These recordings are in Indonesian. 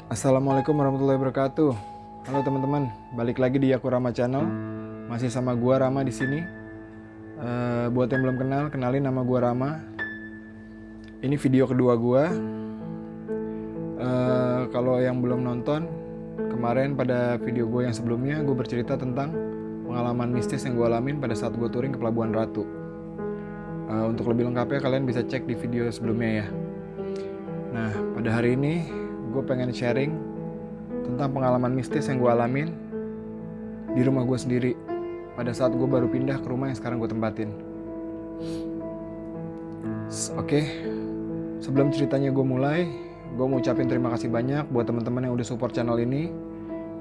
Assalamualaikum warahmatullahi wabarakatuh. Halo teman-teman, balik lagi di Yaku Rama Channel. Masih sama gua Rama di sini. Buat yang belum kenal, kenalin nama gua Rama. Ini video kedua gua. Kalau yang belum nonton, kemarin pada video gue yang sebelumnya gue bercerita tentang pengalaman mistis yang gue alamin pada saat gue touring ke Pelabuhan Ratu. Untuk lebih lengkapnya kalian bisa cek di video sebelumnya ya. Nah, pada hari ini gue pengen sharing tentang pengalaman mistis yang gue alamin di rumah gue sendiri pada saat gue baru pindah ke rumah yang sekarang gue tempatin. Oke, sebelum ceritanya gue mulai, gue mau ucapin terima kasih banyak buat teman-teman yang udah support channel ini,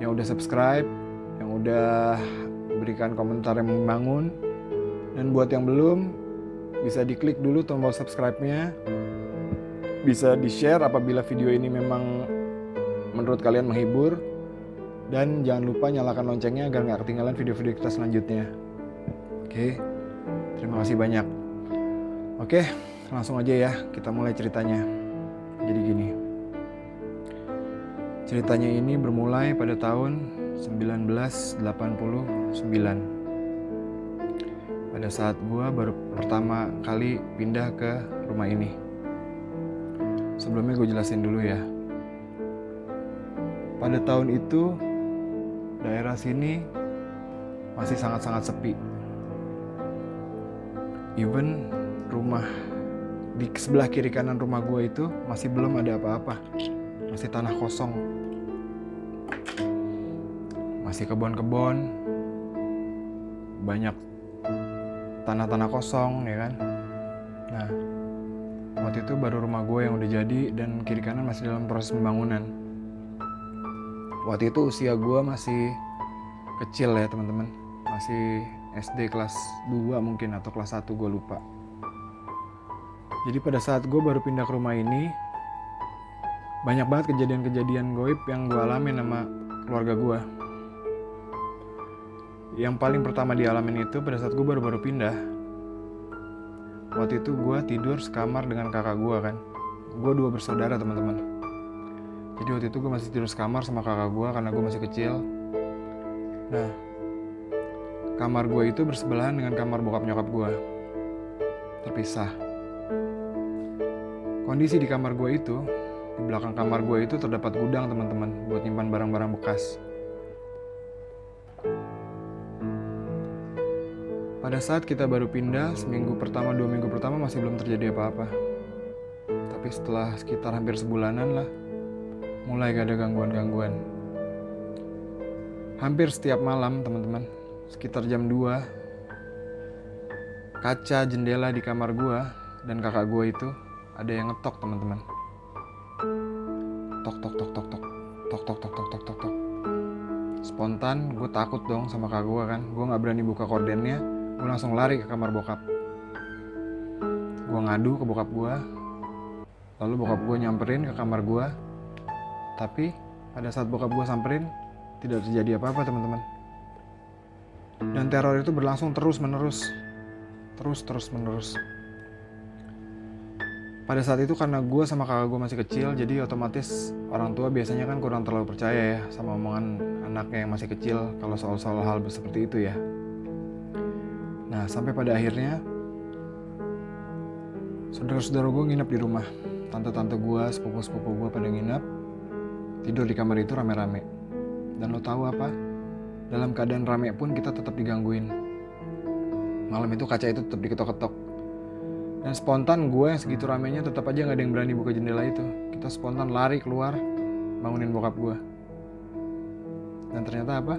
yang udah subscribe, yang udah berikan komentar yang membangun, dan buat yang belum, bisa diklik dulu tombol subscribe-nya, bisa di-share apabila video ini memang menurut kalian menghibur, dan jangan lupa nyalakan loncengnya agar nggak ketinggalan video-video kita selanjutnya. Oke, terima kasih banyak. Oke, langsung aja ya, kita mulai ceritanya. Jadi gini, ceritanya ini bermulai pada tahun 1989. Pada saat gue baru pertama kali pindah ke rumah ini. Sebelumnya gue jelasin dulu ya. Pada tahun itu, daerah sini masih sangat-sangat sepi. Even rumah di sebelah kiri kanan rumah gue itu masih belum ada apa-apa. Masih tanah kosong. Masih kebun-kebun. Banyak tanah-tanah kosong ya kan. Nah, waktu itu baru rumah gue yang udah jadi dan kiri kanan masih dalam proses pembangunan. Waktu itu usia gue masih kecil ya teman-teman. Masih SD kelas 2 mungkin atau kelas 1 gue lupa. Jadi pada saat gue baru pindah ke rumah ini, banyak banget kejadian-kejadian goib yang gue alamin sama keluarga gue. Yang paling pertama dialamin itu pada saat gue baru-baru pindah. Waktu itu gue tidur sekamar dengan kakak gue kan. Gue 2 bersaudara teman-teman. Jadi waktu itu gue masih tidur sekamar sama kakak gue karena gue masih kecil. Nah, kamar gue itu bersebelahan dengan kamar bokap nyokap gue. Terpisah. Kondisi di kamar gue itu, di belakang kamar gue itu terdapat gudang teman-teman buat nyimpan barang-barang bekas. Pada saat kita baru pindah, seminggu pertama, 2 minggu pertama masih belum terjadi apa-apa. Tapi setelah sekitar hampir sebulanan lah, mulai gak ada gangguan-gangguan. Hampir setiap malam teman-teman, sekitar jam 2, kaca jendela di kamar gue dan kakak gue itu ada yang ngetok teman-teman. Tok tok tok tok tok tok tok tok tok tok tok tok. Spontan gue takut dong sama kakak gue kan, gue nggak berani buka kordennya. Gue langsung lari ke kamar bokap. Gue ngadu ke bokap gue. Lalu bokap gue nyamperin ke kamar gue. Tapi pada saat bokap gue samperin, tidak terjadi apa-apa teman-teman. Dan teror itu berlangsung terus-menerus. Terus-menerus. Pada saat itu karena gue sama kakak gue masih kecil, jadi otomatis orang tua biasanya kan kurang terlalu percaya ya sama omongan anaknya yang masih kecil kalau soal-soal hal seperti itu ya. Nah, sampai pada akhirnya saudara-saudara gue nginep di rumah. Tante-tante gue, sepupu-sepupu gue pada nginep. Tidur di kamar itu rame-rame. Dan lo tahu apa? Dalam keadaan rame pun kita tetap digangguin. Malam itu kaca itu tetap diketok-ketok. Dan spontan gue yang segitu ramenya tetap aja gak ada yang berani buka jendela itu. Kita spontan lari keluar, bangunin bokap gue. Dan ternyata apa?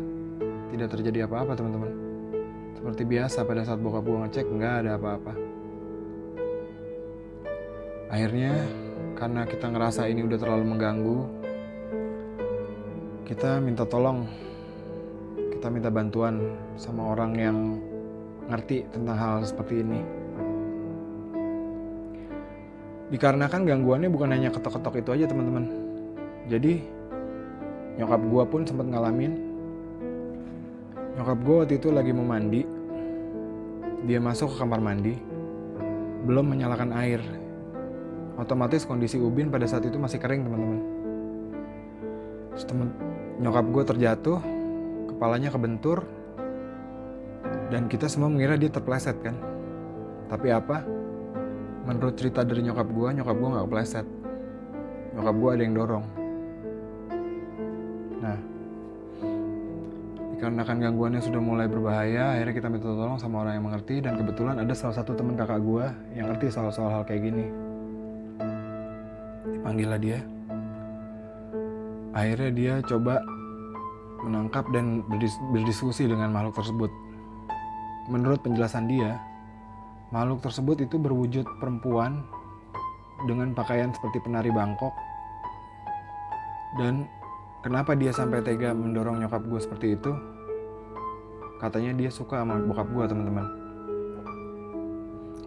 Tidak terjadi apa-apa teman-teman. Seperti biasa pada saat bokap gue ngecek nggak ada apa-apa. Akhirnya karena kita ngerasa ini udah terlalu mengganggu, kita minta tolong, kita minta bantuan sama orang yang ngerti tentang hal seperti ini. Dikarenakan gangguannya bukan hanya ketok-ketok itu aja teman-teman. Jadi nyokap gue pun sempat ngalamin. Nyokap gue waktu itu lagi mau mandi. Dia masuk ke kamar mandi, belum menyalakan air. Otomatis kondisi ubin pada saat itu masih kering teman-teman. Terus nyokap gue terjatuh, kepalanya kebentur, dan kita semua mengira dia terpleset kan. Tapi apa? Menurut cerita dari nyokap gue gak kepleset. Nyokap gue ada yang dorong. Nah, dikarenakan gangguannya sudah mulai berbahaya, akhirnya kita minta tolong sama orang yang mengerti. Dan kebetulan ada salah satu teman kakak gue yang ngerti soal hal kayak gini. Dipanggillah dia. Akhirnya dia coba menangkap dan berdiskusi dengan makhluk tersebut. Menurut penjelasan dia, makhluk tersebut itu berwujud perempuan dengan pakaian seperti penari Bangkok. Dan kenapa dia sampai tega mendorong nyokap gue seperti itu? Katanya dia suka sama bokap gue, teman-teman.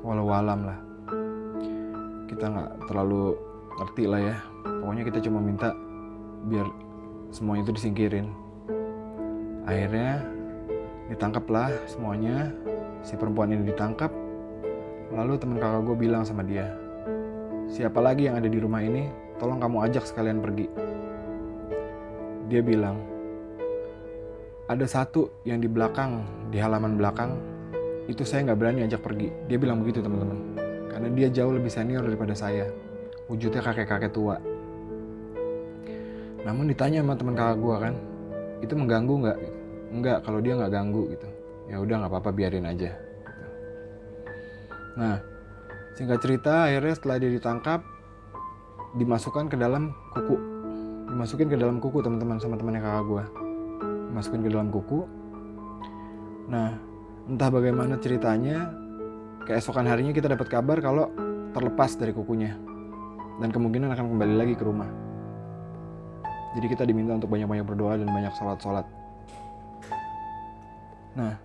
Walau alam lah, kita nggak terlalu ngerti lah ya. Pokoknya kita cuma minta biar semuanya itu disingkirin. Akhirnya ditangkaplah semuanya. Si perempuan ini ditangkap. Lalu teman kakak gue bilang sama dia, siapa lagi yang ada di rumah ini, tolong kamu ajak sekalian pergi. Dia bilang, ada satu yang di belakang, di halaman belakang, itu saya gak berani ajak pergi. Dia bilang begitu, teman-teman. Karena dia jauh lebih senior daripada saya. Wujudnya kakek-kakek tua. Namun ditanya sama teman kakak gue kan, itu mengganggu gak? Gitu. Enggak, kalau dia gak ganggu gitu. Ya udah gak apa-apa, biarin aja. Gitu. Nah, singkat cerita, akhirnya setelah dia ditangkap, dimasukin ke dalam kuku teman-teman sama temannya kakak gue. Dimasukin ke dalam kuku. Nah, entah bagaimana ceritanya, keesokan harinya kita dapat kabar kalau terlepas dari kukunya dan kemungkinan akan kembali lagi ke rumah. Jadi kita diminta untuk banyak-banyak berdoa dan banyak sholat. Nah,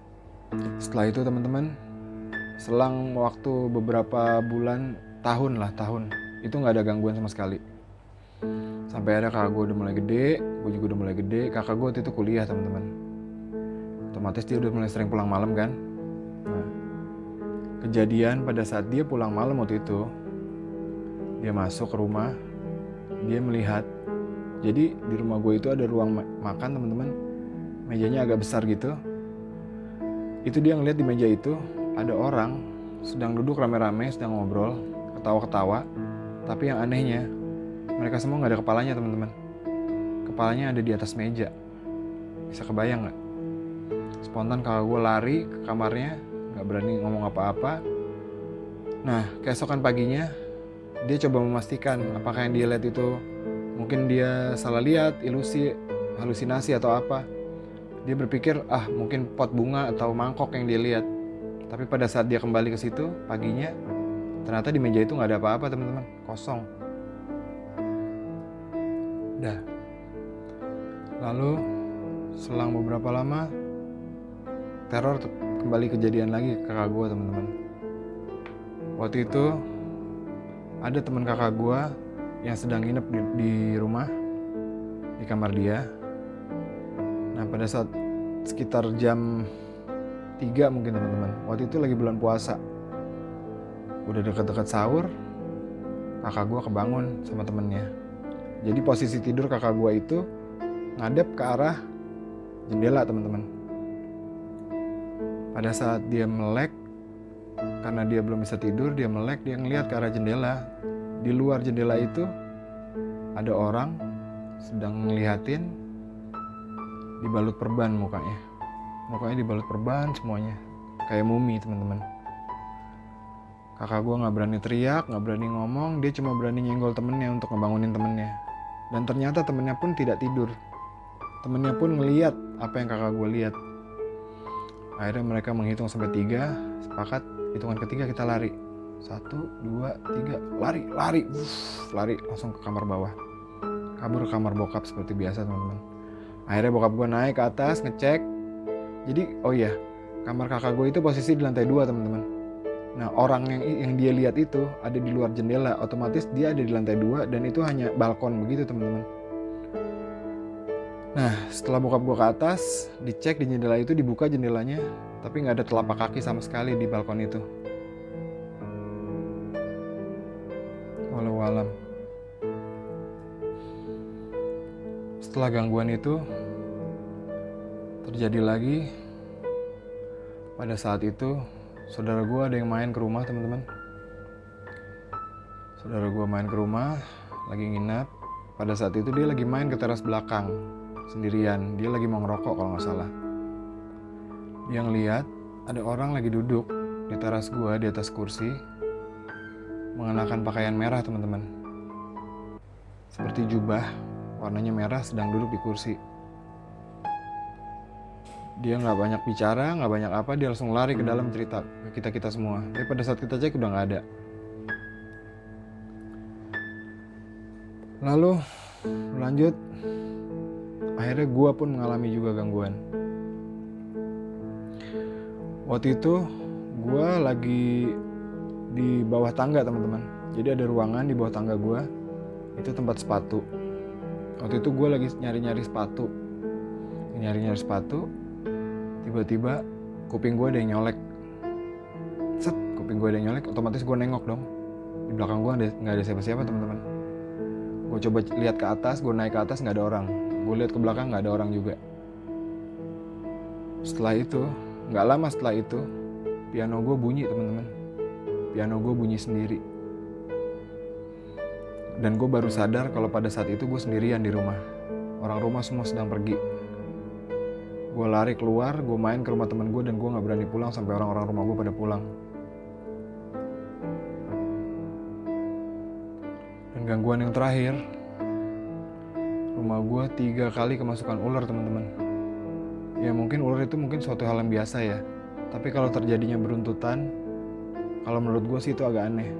setelah itu teman-teman, selang waktu beberapa bulan, tahun, itu gak ada gangguan sama sekali. Sampai ada kakak gue udah mulai gede, gue juga udah mulai gede. Kakak gue waktu itu kuliah, teman-teman. Otomatis dia udah mulai sering pulang malam kan. Nah, kejadian pada saat dia pulang malam waktu itu, dia masuk ke rumah, dia melihat. Jadi di rumah gue itu ada ruang makan, teman-teman. Mejanya agak besar gitu. Itu dia ngeliat di meja itu ada orang sedang duduk rame-rame, sedang ngobrol, ketawa-ketawa. Tapi yang anehnya, mereka semua gak ada kepalanya, teman-teman. Kepalanya ada di atas meja. Bisa kebayang gak? Spontan kakak gue lari ke kamarnya, gak berani ngomong apa-apa. Nah, keesokan paginya, dia coba memastikan apakah yang dia lihat itu mungkin dia salah lihat, ilusi, halusinasi atau apa. Dia berpikir, mungkin pot bunga atau mangkok yang dia lihat. Tapi pada saat dia kembali ke situ paginya, ternyata di meja itu gak ada apa-apa, teman-teman. Kosong. Dah. Lalu selang beberapa lama, teror kembali kejadian lagi ke kakak gue, teman-teman. Waktu itu ada teman kakak gue yang sedang nginep di rumah, di kamar dia. Nah, pada saat sekitar jam 3 mungkin, teman-teman. Waktu itu lagi bulan puasa. Udah dekat-dekat sahur, kakak gue kebangun sama temennya. Jadi posisi tidur kakak gue itu ngadep ke arah jendela, teman-teman. Pada saat dia melek, karena dia belum bisa tidur, dia melek, dia ngelihat ke arah jendela. Di luar jendela itu ada orang sedang ngeliatin, dibalut perban mukanya. Mukanya dibalut perban semuanya, kayak mumi, teman-teman. Kakak gue gak berani teriak, gak berani ngomong. Dia cuma berani nyenggol temennya untuk ngebangunin temennya. Dan ternyata temennya pun tidak tidur. Temennya pun ngeliat apa yang kakak gue lihat. Akhirnya mereka menghitung sampai 3, sepakat hitungan ketiga kita lari. 1, 2, 3, lari langsung ke kamar bawah. Kabur ke kamar bokap seperti biasa, teman-teman. Akhirnya bokap gue naik ke atas ngecek. Jadi kamar kakak gue itu posisi di lantai 2, teman-teman. Nah, orang yang dia lihat itu ada di luar jendela, otomatis dia ada di lantai 2 dan itu hanya balkon begitu, teman-teman. Nah, setelah bokap gue ke atas, dicek di jendela itu, dibuka jendelanya, tapi nggak ada telapak kaki sama sekali di balkon itu. Walau alam. setelah gangguan itu terjadi lagi. Pada saat itu saudara gue ada yang main ke rumah, teman-teman. Saudara gue main ke rumah, lagi nginap. Pada saat itu dia lagi main ke teras belakang sendirian. Dia lagi mau ngerokok kalau nggak salah. Dia ngeliat ada orang lagi duduk di teras gue di atas kursi, mengenakan pakaian merah, teman-teman. Seperti jubah warnanya merah, sedang duduk di kursi. Dia nggak banyak bicara, nggak banyak apa, dia langsung lari ke dalam cerita ke kita semua. Tapi pada saat kita cek udah nggak ada. Lalu lanjut, akhirnya gue pun mengalami juga gangguan. Waktu itu gue lagi di bawah tangga, teman-teman. Jadi ada ruangan di bawah tangga gue, itu tempat sepatu. Waktu itu gue lagi nyari-nyari sepatu. Tiba-tiba kuping gue ada yang nyolek. Kuping gue ada yang nyolek, otomatis gue nengok dong. Di belakang gue nggak ada siapa-siapa, teman-teman. Gue coba lihat ke atas, gue naik ke atas, nggak ada orang. Gue lihat ke belakang, nggak ada orang juga. Setelah itu, nggak lama setelah itu, piano gue bunyi, teman-teman. Piano gue bunyi sendiri. Dan gue baru sadar kalau pada saat itu gue sendirian di rumah. Orang rumah semua sedang pergi. Gue lari keluar, gue main ke rumah teman gue dan gue gak berani pulang sampai orang-orang rumah gue pada pulang. Dan gangguan yang terakhir, rumah gue 3 kali kemasukan ular, teman-teman. Ya mungkin ular itu mungkin suatu hal yang biasa ya. Tapi kalau terjadinya beruntutan, kalau menurut gue sih itu agak aneh.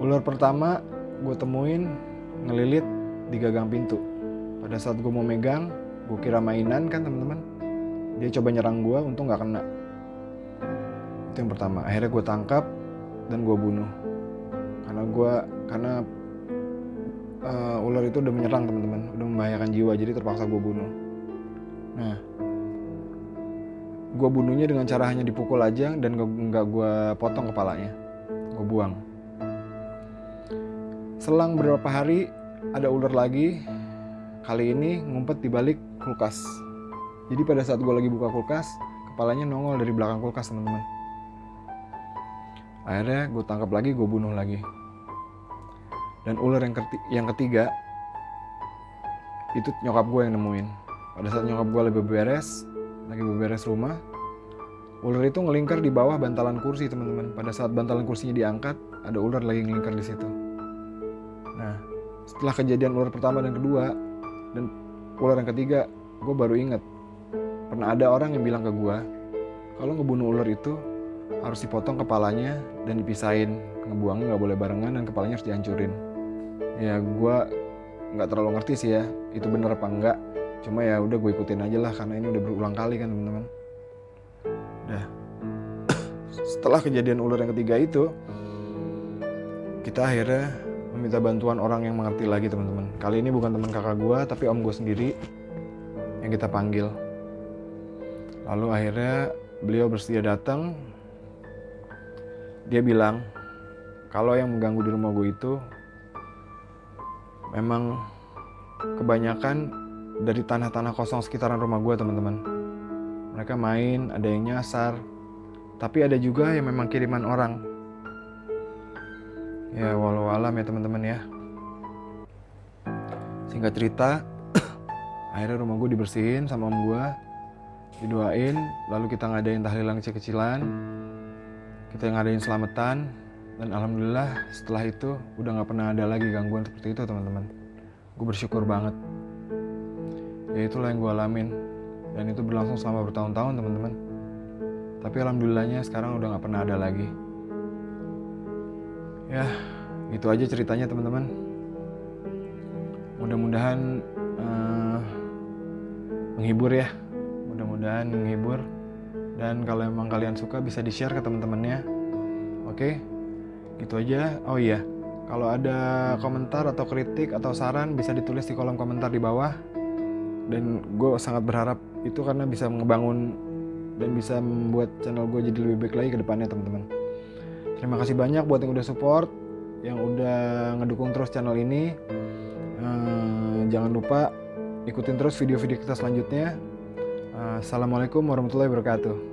Ular pertama gue temuin ngelilit di gagang pintu. Pada saat gue mau megang, gue kira mainan kan, teman-teman. Dia coba nyerang gue, untung gak kena. Itu yang pertama. Akhirnya gue tangkap dan gue bunuh. Karena ular itu udah menyerang, teman-teman, udah membahayakan jiwa, jadi terpaksa gue bunuh. Nah, gue bunuhnya dengan cara hanya dipukul aja dan gak gue potong kepalanya. Gue buang. Selang beberapa hari ada ular lagi. Kali ini ngumpet di balik kulkas. Jadi pada saat gue lagi buka kulkas, kepalanya nongol dari belakang kulkas, teman-teman. Akhirnya gue tangkap lagi, gue bunuh lagi. Dan ular yang ketiga itu nyokap gue yang nemuin. Pada saat nyokap gue lagi beberes rumah, ular itu ngelingkar di bawah bantalan kursi, teman-teman. Pada saat bantalan kursinya diangkat, ada ular lagi ngelingkar di situ. Nah, setelah kejadian ular pertama dan kedua dan ular yang ketiga, gue baru inget pernah ada orang yang bilang ke gue kalau ngebunuh ular itu harus dipotong kepalanya dan dipisahin, ngebuangnya nggak boleh barengan dan kepalanya harus dihancurin. Ya gue nggak terlalu ngerti sih ya itu bener apa enggak, cuma ya udah gue ikutin aja lah karena ini udah berulang kali kan, teman-teman. Dah. Setelah kejadian ular yang ketiga itu, kita akhirnya meminta bantuan orang yang mengerti lagi, teman-teman. Kali ini bukan teman kakak gue, tapi om gue sendiri yang kita panggil. Lalu akhirnya beliau bersedia datang. Dia bilang kalau yang mengganggu di rumah gue itu memang kebanyakan dari tanah-tanah kosong sekitaran rumah gue, teman-teman. Mereka main, ada yang nyasar, tapi ada juga yang memang kiriman orang. Ya walau alam ya, teman-teman ya. Singkat cerita, akhirnya rumah gue dibersihin sama om gue, didoain, lalu kita ngadain tahlilan kecil-kecilan, kita ngadain selamatan, dan alhamdulillah setelah itu udah gak pernah ada lagi gangguan seperti itu, teman-teman. Gue bersyukur banget. Ya itulah yang gue alamin, dan itu berlangsung selama bertahun-tahun, teman-teman. Tapi alhamdulillahnya sekarang udah gak pernah ada lagi. Ya, itu aja ceritanya, teman-teman. Mudah-mudahan menghibur ya. Mudah-mudahan menghibur. Dan kalau emang kalian suka bisa di-share ke teman-temannya. Oke? Gitu aja. Oh iya, kalau ada komentar atau kritik atau saran bisa ditulis di kolom komentar di bawah. Dan gue sangat berharap itu karena bisa ngebangun dan bisa membuat channel gue jadi lebih baik lagi ke depannya, teman-teman. Terima kasih banyak buat yang udah support, yang udah ngedukung terus channel ini. Jangan lupa ikutin terus video-video kita selanjutnya. Assalamualaikum warahmatullahi wabarakatuh.